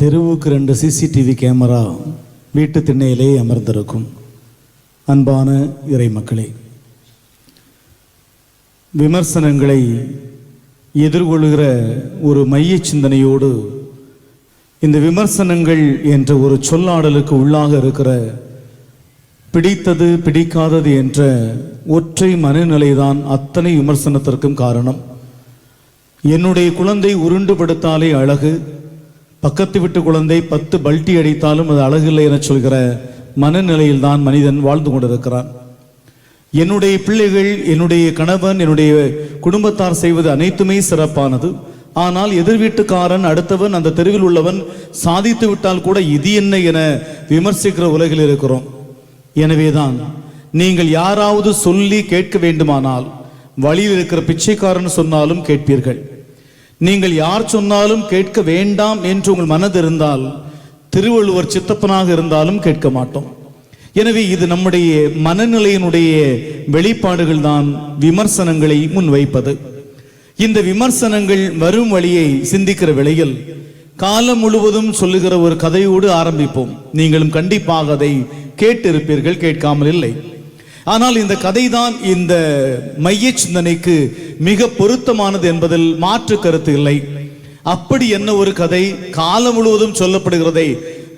தெருவுக்கு 2 CCTV camera வீட்டு திண்ணையிலே அமர்ந்திருக்கும் அன்பான இறை மக்களே, விமர்சனங்களை எதிர்கொள்கிற ஒரு மைய சிந்தனையோடு இந்த விமர்சனங்கள் என்ற ஒரு சொல்லாடலுக்கு உள்ளாக இருக்கிற பிடித்தது பிடிக்காதது என்ற ஒற்றை மனநிலைதான் அத்தனை விமர்சனத்திற்கும் காரணம். என்னுடைய குழந்தை உருண்டு படுத்தாலே அழகு, பக்கத்து வீட்டு குழந்தை 10 பல்ட்டி அடித்தாலும் அது அழகில்லை என சொல்கிற மனநிலையில் தான் மனிதன் வாழ்ந்து கொண்டிருக்கிறான். என்னுடைய பிள்ளைகள், என்னுடைய கணவன், என்னுடைய குடும்பத்தார் செய்வது அனைத்துமே சிறப்பானது. ஆனால் எதிர் வீட்டுக்காரன், அடுத்தவன், அந்த தெருவில் உள்ளவன் சாதித்து விட்டால் கூட இது என்ன என விமர்சிக்கிற உலகில் இருக்கிறோம். எனவேதான் நீங்கள் யாராவது சொல்லி கேட்க வேண்டுமானால் வழியில் இருக்கிற பிச்சைக்காரன் சொன்னாலும் கேட்பீர்கள். நீங்கள் யார் சொன்னாலும் கேட்க வேண்டாம் என்று உங்கள் மனது இருந்தால் திருவள்ளுவர் சித்தப்பனாக இருந்தாலும் கேட்க மாட்டோம். எனவே இது நம்முடைய மனநிலையினுடைய வெளிப்பாடுகள் தான் விமர்சனங்களை முன்வைப்பது. இந்த விமர்சனங்கள் வரும் வழியை சிந்திக்கிற வேளையில் காலம் முழுவதும் சொல்லுகிற ஒரு கதையோடு ஆரம்பிப்போம். நீங்களும் கண்டிப்பாக அதை கேட்டிருப்பீர்கள், கேட்காமல் இல்லை. ஆனால் இந்த கதை தான் இந்த மைய சிந்தனைக்கு மிக பொருத்தமானது என்பதில் மாற்று கருத்து இல்லை. அப்படி என்ன ஒரு கதை? காலம் முழுவதும் சொல்லப்படுகிறதை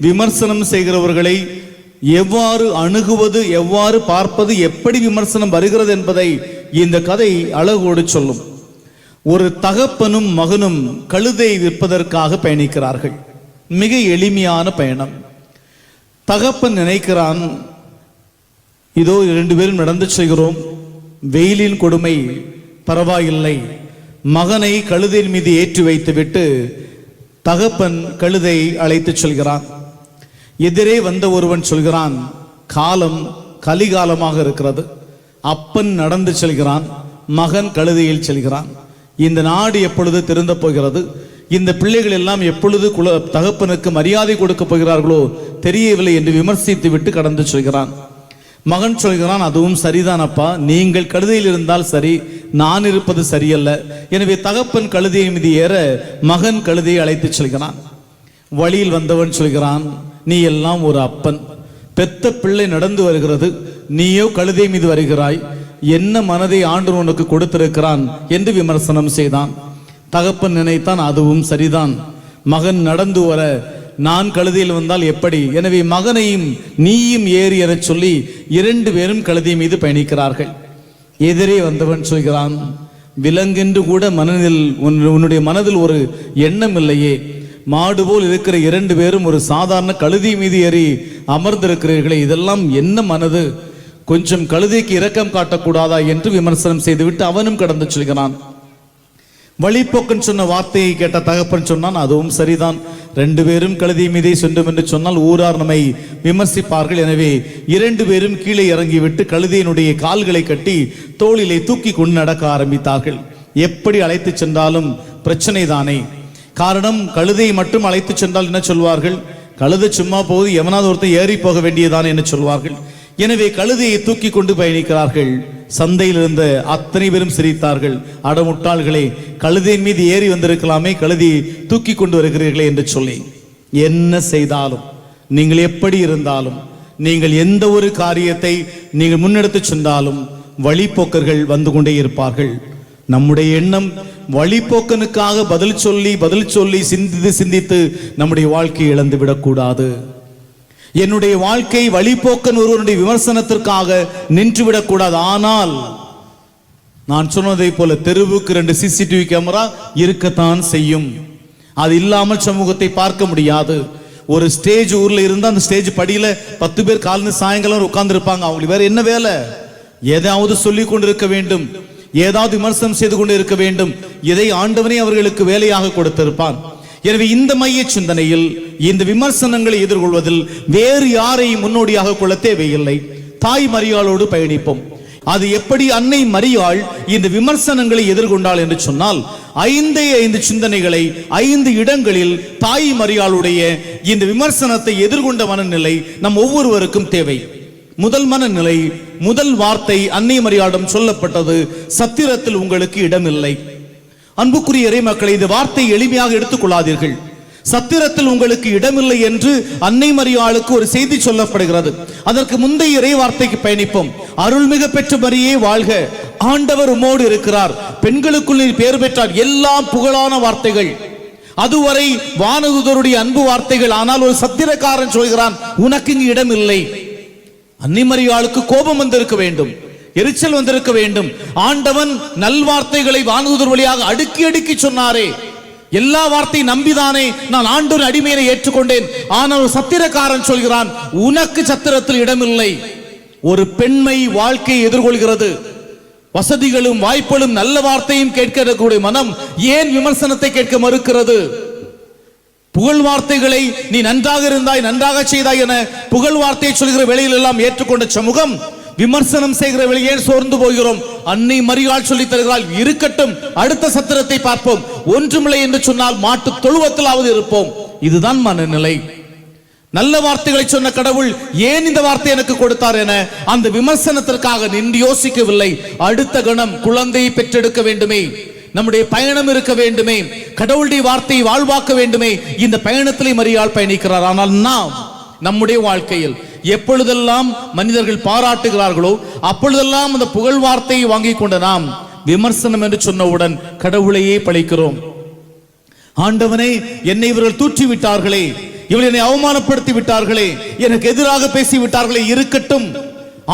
விமர்சனம் செய்கிறவர்களை எவ்வாறு அணுகுவது, எவ்வாறு பார்ப்பது, எப்படி விமர்சனம் வருகிறது என்பதை இந்த கதை அழகோடு சொல்லும். ஒரு தகப்பனும் மகனும் கழுதை விற்பதற்காக பயணிக்கிறார்கள். மிக எளிமையான பயணம். தகப்பன் நினைக்கிறான், இதோ 2 பேரும் நடந்து செல்கிறோம், வெயிலின் கொடுமை பரவாயில்லை. மகனை கழுதையின் மீது ஏற்றி வைத்துவிட்டு தகப்பன் கழுதையை அழைத்து செல்கிறான். எதிரே வந்த ஒருவன் சொல்கிறான், காலம் கலிகாலமாக இருக்கிறது. அப்பன் நடந்து செல்கிறான், மகன் கழுதையில் செல்கிறான். இந்த நாடு எப்பொழுது திருந்த போகிறது? இந்த பிள்ளைகள் எல்லாம் எப்பொழுது தகப்பனுக்கு மரியாதை கொடுக்க போகிறார்களோ தெரியவில்லை என்று விமர்சித்து விட்டு கடந்து செல்கிறான். மகன் சொல்கிறான், அதுவும் சரிதான் அப்பா, நீங்கள் கழுதையில் இருந்தால் சரி, நான் இருப்பது சரியல்ல. எனவே தகப்பன் கழுதையை மீது ஏற மகன் கழுதையை அழைத்து செல்கிறான். வழியில் வந்தவன் சொல்கிறான், நீ எல்லாம் ஒரு அப்பன், பெத்த பிள்ளை நடந்து வருகிறது, நீயோ கழுதை மீது வருகிறாய், என்ன மனதை ஆண்டவன் உனக்கு கொடுத்திருக்கிறான் என்று விமர்சனம் செய்தான். தகப்பன் நினைத்தான், அதுவும் சரிதான், மகன் நடந்து வர நான் கழுதையில் வந்தால் எப்படி? எனவே மகனையும் நீயும் ஏறி என சொல்லி 2 பேரும் கழுதை மீது பயணிக்கிறார்கள். எதிரே வந்தவன் சொல்கிறான், விலங்கென்று கூட மனதில் உன்னுடைய மனதில் ஒரு எண்ணம் இல்லையே, மாடு போல் இருக்கிற 2 பேரும் ஒரு சாதாரண கழுதை மீது ஏறி அமர்ந்திருக்கிறீர்களே, இதெல்லாம் என்ன மனது? கொஞ்சம் கழுதைக்கு இரக்கம் காட்டக்கூடாதா என்று விமர்சனம் செய்துவிட்டு அவனும் கடந்து செல்கிறான். வழிப்போக்கன் சொன்ன வார்த்தையை கேட்ட தகப்பன் சொன்னான், அதுவும் சரிதான், 2 பேரும் கழுதை மீதே சென்றோம் என்று சொன்னால் ஊரார் நம்மை விமர்சிப்பார்கள். எனவே 2 பேரும் கீழே இறங்கிவிட்டு கழுதையினுடைய கால்களை கட்டி தோளிலே தூக்கி கொண்டு நடக்க ஆரம்பித்தார்கள். எப்படி அழைத்து சென்றாலும் பிரச்சனை தானே. காரணம், கழுதையை மட்டும் அழைத்து சென்றால் என்ன சொல்வார்கள்? கழுதை சும்மா போது எவனாவது ஒருத்தர் ஏறி போக வேண்டியதானே என்று சொல்வார்கள். எனவே கழுதையை தூக்கி கொண்டு பயணிக்கிறார்கள். சந்தையில் இருந்த அத்தனை பேரும் சிரித்தார்கள், அடமுட்டாள்களே, கழுதையின் மீது ஏறி வந்திருக்கலாமே, கழுதையை தூக்கி கொண்டு வருகிறீர்களே என்று சொல்லி. என்ன செய்தாலும், நீங்கள் எப்படி இருந்தாலும், நீங்கள் எந்த ஒரு காரியத்தை நீங்கள் முன்னெடுத்து சென்றாலும் வழிப்போக்கர்கள் வந்து கொண்டே இருப்பார்கள். நம்முடைய எண்ணம் வழிப்போக்கனுக்காக பதில் சொல்லி சிந்தித்து நம்முடைய வாழ்க்கையை இழந்து விடக்கூடாது. என்னுடைய வாழ்க்கை வழிப்போக்கன் ஒருவனுடைய விமர்சனத்திற்காக நின்றுவிடக்கூடாது. ஆனால் நான் சொன்னதை போல தெருவுக்கு 2 சிசிடிவி கேமரா இருக்கத்தான் செய்யும். அது இல்லாமல் சமூகத்தை பார்க்க முடியாது. ஒரு ஸ்டேஜ் ஊர்ல இருந்தா அந்த ஸ்டேஜ் படியில 10 பேர் காலையில சாயங்காலம் உட்கார்ந்து இருப்பாங்க. அவங்களுக்கு வேற என்ன வேலை? ஏதாவது சொல்லி கொண்டிருக்க வேண்டும், ஏதாவது விமர்சனம் செய்து கொண்டு இருக்க வேண்டும். இதை ஆண்டவனே அவர்களுக்கு வேலையாக கொடுத்திருப்பான். எனவே இந்த மைய சிந்தனையில் இந்த விமர்சனங்களை எதிர்கொள்வதில் வேறு யாரையும் முன்னோடியாக கொள்ள தேவையில்லை. தாய் மரியாளோடு பயணிப்போம். அது எப்படி அன்னை மரியாள் இந்த விமர்சனங்களை எதிர்கொண்டாள் என்று சொன்னால், 5 சிந்தனைகளை 5 இடங்களில் தாய் மரியாளுடைய இந்த விமர்சனத்தை எதிர்கொண்ட மனநிலை நம் ஒவ்வொருவருக்கும் தேவை. முதல் மனநிலை, முதல் வார்த்தை அன்னை மரியாளிடம் சொல்லப்பட்டது, சத்திரத்தில் உங்களுக்கு இடமில்லை. அன்புக்குரிய இறை மக்களை, இந்த வார்த்தை எளிமையாக எடுத்துக் கொள்ளாதீர்கள். சத்திரத்தில் உங்களுக்கு இடமில்லை என்று அன்னை மரியாளுக்கு ஒரு செய்தி சொல்லப்படுகிறது. அதற்கு முந்தைய இறை வார்த்தைக்கு பயணிப்போம். அருள்மிகு பெற்ற மரியே வாழ்க, ஆண்டவர் உம்மோடு இருக்கிறார், பெண்களுக்குள் நீர் பேர் பெற்றார். எல்லாம் புகழான வார்த்தைகள், அதுவரை வானதூதருடைய அன்பு வார்த்தைகள். ஆனால் ஒரு சத்திரக்காரன் சொல்கிறான், உனக்கு இங்கு இடம் இல்லை. அன்னை மரியாளுக்கு கோபம் வந்திருக்க வேண்டும், எரிச்சல் வந்திருக்க வேண்டும். ஆண்டவன் நல்வார்த்தைகளை வானதூதர் வழியாக அடுக்கி அடுக்கி சொன்னாரே, எல்லா வார்த்தையும் நம்பிதானே நான் ஆண்டவர் அடிமையை ஏற்றுக்கொண்டேன். ஆனால் ஒரு சத்திரக்காரன் சொல்கிறான், உனக்கு சத்திரத்தில் இடமில்லை. ஒரு பெண்மை வாழ்க்கையை எதிர்கொள்கிறது. வசதிகளும் வாய்ப்புகளும் நல்ல வார்த்தையும் கேட்கக்கூடிய மனம் ஏன் விமர்சனத்தை கேட்க மறுக்கிறது? புகழ் வார்த்தைகளை நீ நன்றாக இருந்தாய், நன்றாக செய்தாய் என புகழ் வார்த்தையை சொல்கிற வேளையில் எல்லாம் ஏற்றுக்கொண்ட சமூகம் விமர்சனம் செய்கிற வேளையே சோர்ந்து போகிறோம். அன்னை மரியாள் சொல்லி தருகிறாள், இருக்கட்டும், அடுத்த சத்திரத்தை பார்ப்போம். ஒன்றுமில்லை என்று சொன்னால் மாட்டு தொழுவத்திலாவது இருப்போம். இதுதான் மனநிலை. நல்ல வார்த்தைகளை சொன்ன கடவுள் ஏன் இந்த வார்த்தை எனக்கு கொடுத்தார் என அந்த விமர்சனத்திற்காக நின்று யோசிக்கவில்லை. அடுத்த கணம் குழந்தையை பெற்றெடுக்க வேண்டுமே, நம்முடைய பயணம் இருக்க வேண்டுமே, கடவுளுடைய வார்த்தையை வாழ்வாக்க வேண்டுமே, இந்த பயணத்திலே மரியாள் பயணிக்கிறார். ஆனால் நாம் நம்முடைய வாழ்க்கையில் எப்பொழுதெல்லாம் மனிதர்கள் பாராட்டுகிறார்களோ அப்பொழுதெல்லாம் அந்த புகழ் வார்த்தையை வாங்கி கொண்ட நாம் விமர்சனம் என்று சொன்னவுடன் கடவுளையே பழிக்கிறோம். ஆண்டவனே, என்னை இவர்கள் தூற்றி விட்டார்களே, இவர்கள் என்னை அவமானப்படுத்தி விட்டார்களே, எனக்கு எதிராக பேசி விட்டார்களே. இருக்கட்டும்,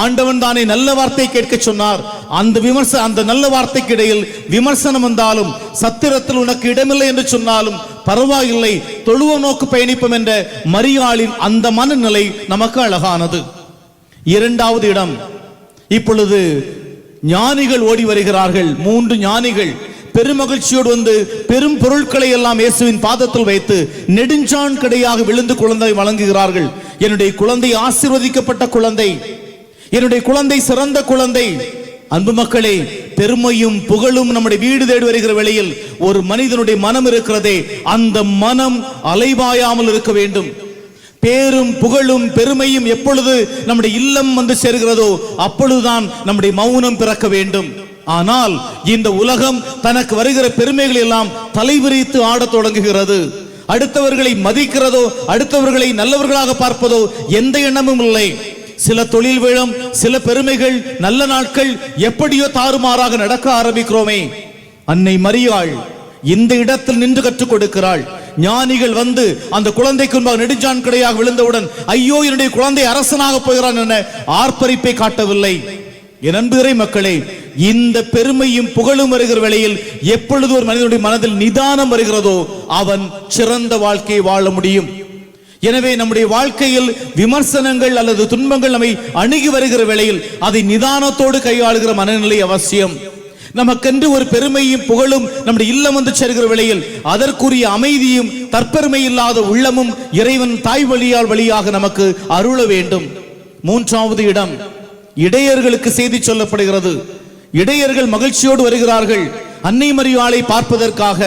ஆண்டவன் தானே நல்ல வார்த்தை கேட்க சொன்னார். அந்த நல்ல வார்த்தைக்கு இடையில் விமர்சனம் வந்தாலும், சத்திரத்தில் உனக்கு இடமில்லை என்று சொன்னாலும் பரவாயில்லை, தொழுவ நோக்கு பயணிப்போம் என்ற மரியாளின் அந்த மனநிலை நமக்கு அழகானது. இரண்டாவது இடம், இப்பொழுது ஞானிகள் ஓடி வருகிறார்கள். 3 ஞானிகள் பெருமகிழ்ச்சியோடு வந்து பெரும் பொருட்களை எல்லாம் இயேசுவின் பாதத்தில் வைத்து நெடுஞ்சான் கிடையாக விழுந்து குழந்தை வழங்குகிறார்கள். என்னுடைய குழந்தை ஆசீர்வதிக்கப்பட்ட குழந்தை, என்னுடைய குழந்தை சிறந்த குழந்தை. அன்பு மக்களே, பெருமையும் புகழும் நம்முடைய வீடு தேடி வருகிற வேளையில் ஒரு மனிதனுடைய மனம் இருக்கிறதே, அந்த மனம் அலைபாயாமல் இருக்க வேண்டும். பேரும் புகழும் பெருமையும் எப்பொழுது நம்முடைய இல்லம் வந்து சேர்கிறதோ அப்பொழுதுதான் நம்முடைய மௌனம் பிறக்க வேண்டும். ஆனால் இந்த உலகம் தனக்கு வருகிற பெருமைகள் எல்லாம் தலைவிரித்து ஆடத் தொடங்குகிறது. அடுத்தவர்களை மதிக்கிறதோ, அடுத்தவர்களை நல்லவர்களாக பார்ப்பதோ எந்த எண்ணமும் இல்லை. சில தொழில் விழம், சில பெருமைகள், நல்ல நாட்கள் எப்படியோ தாறுமாறாக நடக்க ஆரம்பிக்கிறோமே. அன்னை மரியாள் இந்த இடத்தில் நின்று கற்றுக் கொடுக்கிறாள். ஞானிகள் வந்து அந்த குழந்தைக்கு முன்பாக நெடுஞ்சான் கிடையாக விழுந்தவுடன், ஐயோ என்னுடைய குழந்தை அரசனாக போகிறான் என ஆர்ப்பரிப்பை காட்டவில்லை. என் அன்புரை மக்களே, இந்த பெருமையும் புகழும் வருகிற வேளையில் எப்பொழுது ஒரு மனிதனுடைய மனதில் நிதானம் வருகிறதோ அவன் சிறந்த வாழ்க்கையை வாழ முடியும். எனவே நம்முடைய வாழ்க்கையில் விமர்சனங்கள் அல்லது துன்பங்கள் நம்மை அணுகி வருகிற வேளையில் அதை நிதானத்தோடு கையாளுகிற மனநிலை அவசியம். நமக்கென்று ஒரு பெருமையும் புகழும் நம்முடைய இல்லம் வந்து சேர்கிற வேளையில் அதற்குரிய அமைதியும் தற்பெருமை இல்லாத உள்ளமும் இறைவன் தாய் வழியாக நமக்கு அருள வேண்டும். மூன்றாவது இடம், இடையர்களுக்கு செய்தி சொல்லப்படுகிறது. இடையர்கள் மகிழ்ச்சியோடு வருகிறார்கள் அன்னை மரியாளை பார்ப்பதற்காக.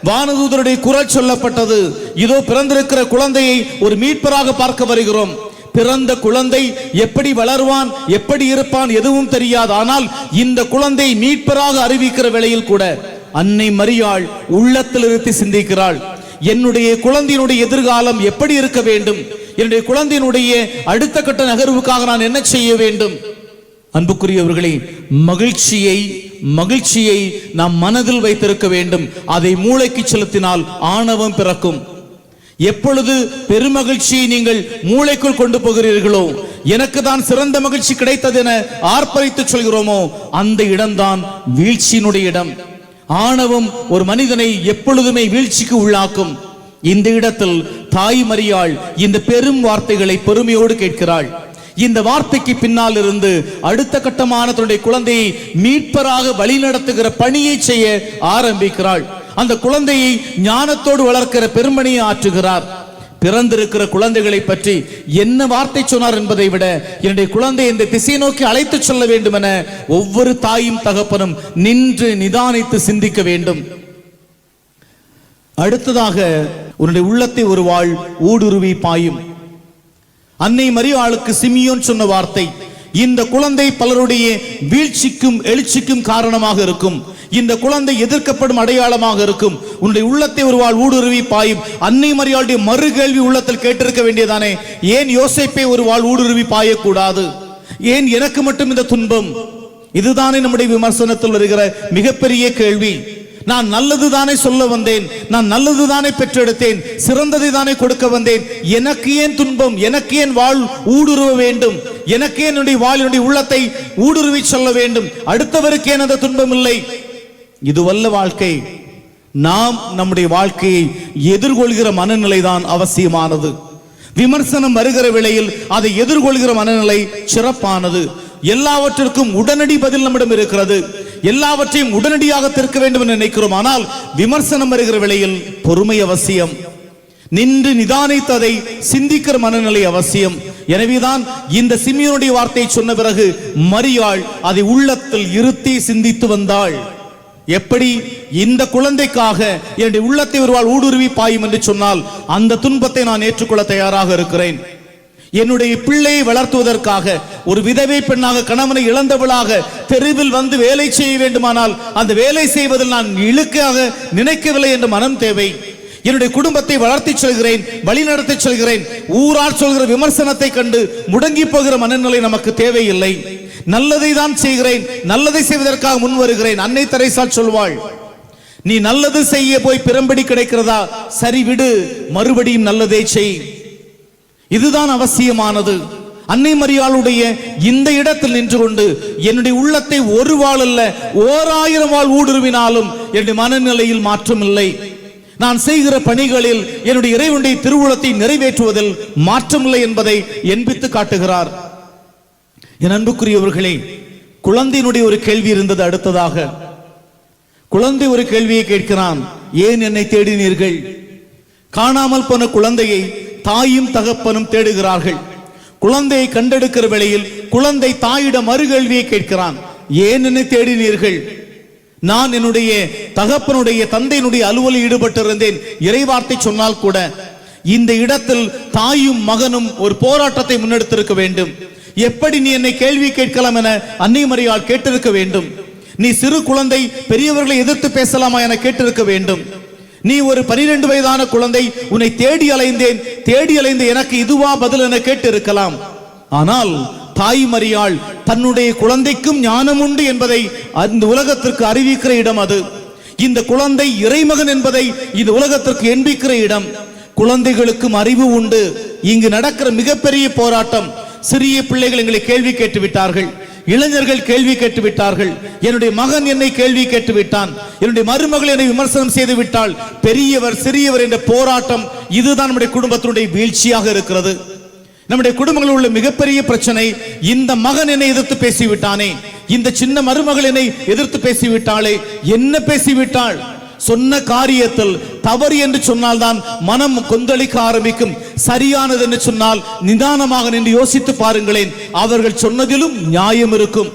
வானதூதருடைய குரல் சொல்லப்பட்டது, இதோ பிறந்திருக்கிற குழந்தையை ஒரு மீட்பராக பார்க்க வருகிறோம். பிறந்த குழந்தை எப்படி வளருவான், எப்படி இருப்பான் எதுவும் தெரியாது. ஆனால் இந்த குழந்தை மீட்பராக அறிவிக்கிற வேளையில் கூட அன்னை மரியாள் உள்ளத்தில் இருத்தி சிந்திக்கிறாள். என்னுடைய குழந்தையினுடைய எதிர்காலம் எப்படி இருக்க வேண்டும், என்னுடைய குழந்தையினுடைய அடுத்த கட்ட நகர்வுக்காக நான் என்ன செய்ய வேண்டும். அன்புக்குரியவர்களே, மகிழ்ச்சியை நாம் மனதில் வைத்திருக்க வேண்டும். அதை மூளைக்கு செலுத்தினால் ஆணவம் பிறக்கும். எப்பொழுது பெருமகிழ்ச்சியை நீங்கள் மூளைக்குள் கொண்டு போகிறீர்களோ, எனக்கு தான் சிறந்த மகிழ்ச்சி கிடைத்தது என ஆர்ப்பரித்து சொல்கிறோமோ, அந்த இடம்தான் வீழ்ச்சியினுடைய இடம். ஆணவம் ஒரு மனிதனை எப்பொழுதுமே வீழ்ச்சிக்கு உள்ளாக்கும். இந்த இடத்தில் தாய் மரியாள் இந்த பெரும் வார்த்தைகளை பெருமையோடு கேட்கிறாள். இந்த வார்த்தைக்கு பின்னால் இருந்து அடுத்த கட்டமான தன்னுடைய குழந்தையை மீட்பராக வழிநடத்துகிற பணியை செய்ய ஆரம்பிக்கிறாள். அந்த குழந்தையை ஞானத்தோடு வளர்க்கிற பெருமணியை ஆற்றுகிறார். பிறந்திருக்கிற குழந்தைகளை பற்றி என்ன வார்த்தை சொன்னார் என்பதை விட என்னுடைய குழந்தை இந்த திசை நோக்கி அழைத்து செல்ல வேண்டும் என ஒவ்வொரு தாயும் தகப்பனும் நின்று நிதானித்து சிந்திக்க வேண்டும். அடுத்ததாக, உன்னுடைய உள்ளத்தை ஒரு வாழ் ஊடுருவி பாயும். அன்னை மரியாளுக்கு சிமியோன் சொன்ன வார்த்தை, இந்த குழந்தை பலருடைய வீழ்ச்சிக்கும் எழுச்சிக்கும் காரணமாக இருக்கும். இந்த குழந்தை எதிர்க்கப்படும் அடையாளமாக இருக்கும். உன்னுடைய உள்ளத்தை ஒரு வாழ் ஊடுருவி பாயும். அன்னை மரியாளுடைய மறுகேள்வி உள்ளத்தில் கேட்டிருக்க வேண்டியதானே, ஏன் யோசேப்பை ஒரு வாழ் ஊடுருவி பாயக்கூடாது? ஏன் எனக்கு மட்டும் இந்த துன்பம்? இதுதானே நம்முடைய விமர்சனத்தில் வருகிற மிகப்பெரிய கேள்வி. நான் நல்லதுதானே சொல்ல வந்தேன், நான் நல்லதுதானே பெற்றெடுத்தேன், சிறந்ததை தானே கொடுக்க வந்தேன், எனக்கு ஏன் துன்பம்? எனக்கு ஏன் வாழ் ஊடுருவ வேண்டும்? எனக்கு ஏன் என்னுடைய வாளினுடைய உள்ளத்தை ஊடுருவி சொல்ல வேண்டும்? அடுத்தவருக்கு ஏன் அந்த துன்பம் இல்லை? இதுவல்ல வாழ்க்கை. நாம் நம்முடைய வாழ்க்கையை எதிர்கொள்கிற மனநிலை தான் அவசியமானது. விமர்சனம் வருகிற வேளையில் அதை எதிர்கொள்கிற மனநிலை சிறப்பானது. எல்லாவற்றிற்கும் உடனடி பதில் நம்மிடம் இருக்கிறது. எல்லாவற்றையும் உடனடியாக தீர்க்க வேண்டும் என்று நினைக்கிறோம். ஆனால் விமர்சனம் வருகிற வேளையில் பொறுமை அவசியம். நின்று நிதானித்ததை சிந்திக்கிற மனநிலை அவசியம். எனவேதான் இந்த சிமியோனுடைய வார்த்தையை சொன்ன பிறகு மரியாள் அதை உள்ளத்தில் இருத்தி சிந்தித்து வந்தாள். எப்படி இந்த குழந்தைக்காக என்னுடைய உள்ளத்தை ஒருவாள் ஊடுருவி பாயும் என்று சொன்னால் அந்த துன்பத்தை நான் ஏற்றுக்கொள்ள தயாராக இருக்கிறேன். என்னுடைய பிள்ளையை வளர்த்துவதற்காக ஒரு விதவை பெண்ணாக கணவனை இழந்தவளாக தெருவில் வந்து வேலை செய்ய வேண்டுமானால் அந்த வேலை செய்வதில் நான் இழுக்காக நினைக்கவில்லை என்ற மனம் தேவை. என்னுடைய குடும்பத்தை வளர்த்தி சொல்கிறேன், வழிநடத்தி சொல்கிறேன். ஊரார் சொல்கிற விமர்சனத்தை கண்டு முடங்கி போகிற மனநிலை நமக்கு தேவையில்லை. நல்லதை தான் செய்கிறேன், நல்லதை செய்வதற்காக முன் வருகிறேன். அன்னை தெரேசாள் சொல்வாள், நீ நல்லது செய்ய போய் பிறம்படி கிடைக்கிறதா? சரி விடு, மறுபடியும் நல்லதே செய். இதுதான் அவசியமானது. அன்னை மரியாளுடைய இந்த இடத்தில் நின்று கொண்டு என்னுடைய உள்ளத்தை ஒரு வாழ் அல்ல 1000 வாழ் ஊடுருவினாலும் என்னுடைய மனநிலையில் மாற்றம் இல்லை. நான் செய்கிற பணிகளில் என்னுடைய இறைவனுடைய திருவுளத்தை நிறைவேற்றுவதில் மாற்றமில்லை என்பதை என்பித்து காட்டுகிறார். என் அன்புக்குரியவர்களே, குழந்தையினுடைய ஒரு கேள்வி இருந்தது. அடுத்ததாக குழந்தை ஒரு கேள்வியை கேட்கிறான், ஏன் என்னை தேடினீர்கள்? காணாமல் போன குழந்தையை தாயும் தகப்பனும் தேடுகிறார்கள். குழந்தையை கண்டெடுக்கிற வேளையில் குழந்தை தாயிடம் மறுகேள்வியை கேட்கிறான், ஏன் என்னை தேடினீர்கள்? நான் என்னுடைய தகப்பனுடைய தந்தையினுடைய அலுவலில் ஈடுபட்டிருந்தேன். இறைவார்த்தை சொன்னால் கூட இந்த இடத்தில் தாயும் மகனும் ஒரு போராட்டத்தை முன்னெடுத்திருக்க வேண்டும். எப்படி நீ என்னை கேள்வி கேட்கலாம் என அன்னை மரியாள் கேட்டிருக்க வேண்டும். நீ சிறு குழந்தை, பெரியவர்களை எதிர்த்து பேசலாமா என கேட்டிருக்க வேண்டும். நீ ஒரு 12 வயதான குழந்தை, உன்னை தேடி அலைந்த எனக்கு இதுவா பதில் என கேட்டு இருக்கலாம். ஆனால் தாய் மரியாள் தன்னுடைய குழந்தைக்கும் ஞானம் உண்டு என்பதை அந்த உலகத்திற்கு அறிவிக்கிற இடம் அது. இந்த குழந்தை இறைமகன் என்பதை இந்த உலகத்திற்கு எண்பிக்கிற இடம். குழந்தைகளுக்கும் அறிவு உண்டு. இங்கு நடக்கிற மிகப்பெரிய போராட்டம், சிறிய பிள்ளைகள் எங்களை கேள்வி கேட்டு விட்டார்கள், இளைஞர்கள் கேள்வி கேட்டு விட்டார்கள், என்னுடைய மகன் என்னை கேள்வி கேட்டு விட்டான், என்னுடைய மருமகள் என்னை விமர்சனம் செய்து விட்டாள், பெரியவர் சிறியவர் என்ற போராட்டம். இதுதான் நம்முடைய குடும்பத்தினுடைய வீழ்ச்சியாக இருக்கிறது. நம்முடைய குடும்பங்களில் உள்ள மிகப்பெரிய பிரச்சனை, இந்த மகன் என்னை எதிர்த்து பேசிவிட்டானே, இந்த சின்ன மருமகள் என்னை எதிர்த்து பேசிவிட்டாளே, என்ன பேசிவிட்டாள்? சொன்ன காரியத்தில் தவறு என்று சொன்னால் தான் மனம் கொந்தளிக்க ஆரம்பிக்கும். சரியானது என்று சொன்னால் நிதானமாக நின்று யோசித்து பாருங்களேன். அவர்கள் சொன்னதிலும் நியாயம் இருக்கும்,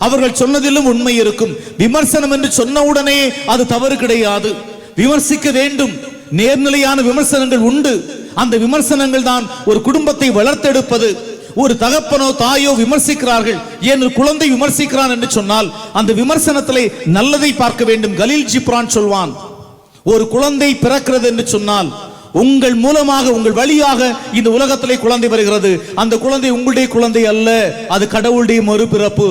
அவர்கள் சொன்னதிலும் உண்மை இருக்கும். விமர்சனம் என்று சொன்ன உடனே அது தவறு கிடையாது. விமர்சிக்க வேண்டும். நேர்நிலையான விமர்சனங்கள் உண்டு. அந்த விமர்சனங்கள் தான் ஒரு குடும்பத்தை வளர்த்தெடுப்பது. ஒரு தகப்பனோ தாயோ விமர்சிக்கிறார்கள், ஏன் குழந்தை விமர்சிக்கிறான் என்று சொன்னால் அந்த விமர்சனத்திலே நல்லதை பார்க்க வேண்டும். கலீல் ஜிப்ரான் சொல்வான், ஒரு குழந்தை பிறக்கிறது என்று சொன்னால் உங்கள் மூலமாக, உங்கள் வழியாக இந்த உலகத்திலே குழந்தை வருகிறது. அந்த குழந்தை உங்களுடைய குழந்தை அல்ல, அது கடவுளுடைய மறுபிறப்பு.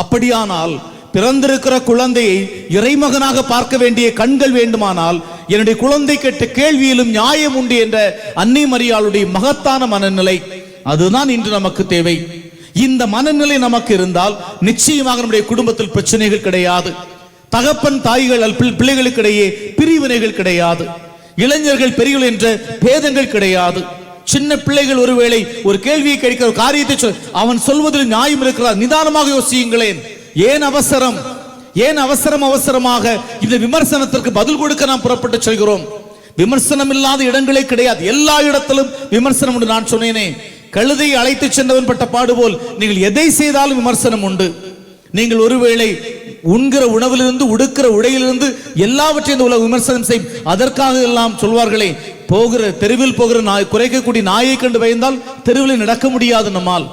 அப்படியானால் பிறந்திருக்கிற குழந்தையை இறைமகனாக பார்க்க வேண்டிய கண்கள் வேண்டுமானால் என்னுடைய குழந்தை கேட்ட கேள்வியிலும் நியாயம் உண்டு என்ற அன்னை மரியாளுடைய மகத்தான மனநிலை, அதுதான் இன்று நமக்கு தேவை. இந்த மனநிலை நமக்கு இருந்தால் நிச்சயமாக நம்முடைய குடும்பத்தில் பிரச்சனைகள் கிடையாது. தகப்பன் தாய்கள் பிள்ளைகளுக்கிடையே பிரிவினைகள் கிடையாது. இளைஞர்கள் பெரியவர்கள் என்ற பேதங்கள் கிடையாது. சின்ன பிள்ளைகள் ஒருவேளை ஒரு கேள்வியை கேட்கிற காரியத்தை அவன் சொல்வதில் நியாயம் இருக்கிறார், நிதானமாக யோசியுங்களேன். ஏன் அவசரம்? ஏன் அவசரமாக இந்த விமர்சனத்திற்கு பதில் கொடுக்க நாம் புறப்பட்டு செல்கிறோம்? விமர்சனம் இல்லாத இடங்களே கிடையாது. எல்லா இடத்திலும் விமர்சனம் உண்டு. நான் சொன்னேனே, கழுதையை அழைத்து சென்றவன் பட்ட பாடு போல் நீங்கள் எதை செய்தாலும் விமர்சனம் உண்டு. நீங்கள் ஒருவேளை உண்கிற உணவிலிருந்து உடுக்கிற உடையிலிருந்து எல்லாவற்றையும் இந்த உலக விமர்சனம் செய்யும். அதற்காக எல்லாம் சொல்வார்களே, தெருவில் போகிற நாய், குறைக்கக்கூடிய நாயை கண்டு பயந்தால் தெருவில் நடக்க முடியாது நம்மால்.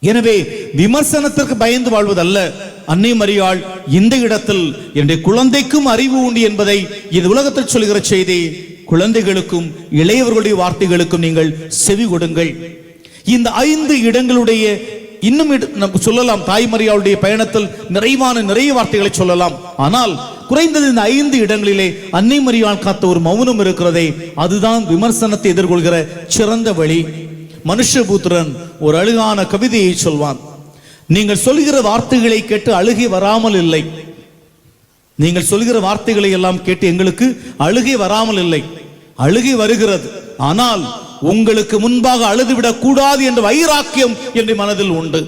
எனவே விமர்சனத்திற்கு பயந்து வாழ்வதல்ல. அன்னை மரியாள் இந்த இடத்தில் என்னுடைய குழந்தைக்கும் அறிவு உண்டு என்பதை இந்த உலகத்தில் சொல்கிற செய்தி, குழந்தைகளுக்கும் இளையவர்களுடைய வார்த்தைகளுக்கும் நீங்கள் செவி கொடுங்கள். இந்த 5 இடங்களுடைய இன்னும் சொல்லலாம். தாய்மரியாளுடைய பயணத்தில் நிறைய வார்த்தைகளை சொல்லலாம். ஆனால் குறைந்தது இந்த 5 இடங்களிலே அன்னை மரியாள் காத்த ஒரு மௌனம் இருக்கிறதே, அதுதான் விமர்சனத்தை எதிர்கொள்கிற சிறந்த வழி. மனுஷபுத்திரன் ஒரு அழகான கவிதையை சொல்வான். நீங்கள் சொல்கிற வார்த்தைகளை கேட்டு அழுகை வராமல் இல்லை. நீங்கள் சொல்கிற வார்த்தைகளை எல்லாம் கேட்டு எங்களுக்கு அழுகை வராமல் இல்லை. அழுகை வருகிறது, ஆனால் உங்களுக்கு முன்பாக அழுதுவிடக் கூடாது என்ற வைராக்கியம் என்ற மனதில் உண்டு.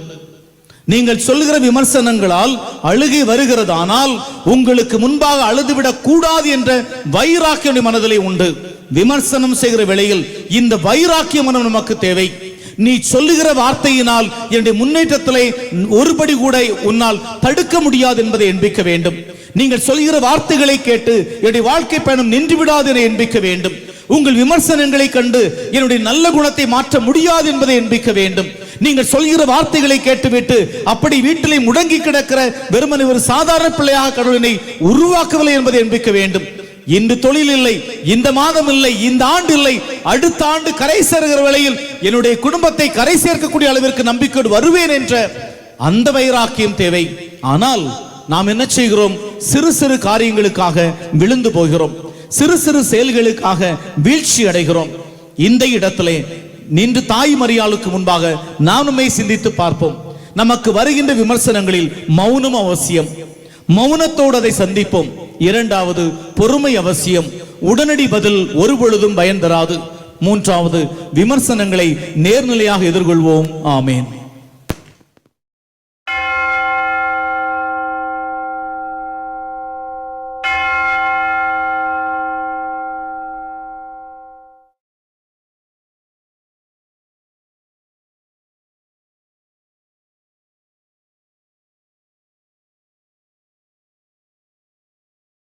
நீங்கள் சொல்கிற விமர்சனங்களால் அழுகை வருகிறது, ஆனால் உங்களுக்கு முன்பாக அழுதுவிடக் கூடாது என்ற வைராக்கியம் மனதிலே உண்டு. விமர்சனம் செய்கிற வேளையில் இந்த வைராக்கியம் நமக்கு தேவை. நீ சொல்லுகிற வார்த்தையினால் என்னுடைய முன்னேற்றத்திலே ஒருபடி கூட உன்னால் தடுக்க முடியாது என்பதை எண்பிக்க வேண்டும். நீங்கள் சொல்கிற வார்த்தைகளை கேட்டு என்னுடைய வாழ்க்கை பயணம் நின்று விடாது என எண்பிக்க வேண்டும். உங்கள் விமர்சனங்களை கண்டு என்னுடைய நல்ல குணத்தை மாற்ற முடியாது என்பதை எண்பிக்க வேண்டும். நீங்கள் சொல்கிற வார்த்தைகளை கேட்டுவிட்டு அப்படி வீட்டிலே முடங்கி கிடக்கிற வெறுமனை ஒரு சாதாரண பிள்ளையாக கடவுளினை உருவாக்கவில்லை என்பதை எண்பிக்க வேண்டும். இன்று தொழில் இல்லை, இந்த மாதம் இல்லை, இந்த ஆண்டு இல்லை, அடுத்த ஆண்டு கரை சேர்கிற வேளையில் என்னுடைய குடும்பத்தை கரை சேர்க்கக்கூடிய அளவிற்கு நம்பிக்கையோடு வருவேன் என்ற அந்த வைராக்கியம் தேவை. ஆனால் நாம் என்ன செய்கிறோம்? சிறு சிறு காரியங்களுக்காக விழுந்து போகிறோம், சிறு சிறு செயல்களுக்காக வீழ்ச்சி அடைகிறோம். இந்த இடத்திலே நின்று தாய் மரியாளுக்கு முன்பாக நானுமே சிந்தித்து பார்ப்போம். நமக்கு வருகின்ற விமர்சனங்களில் மௌனம் அவசியம். மௌனத்தோடு அதை சந்திப்போம். இரண்டாவது, பொறுமை அவசியம். உடனடி பதில் ஒரு பொழுதும் பயன் தராது. மூன்றாவது, விமர்சனங்களை நேர்நிலையாக எதிர்கொள்வோம். ஆமேன்.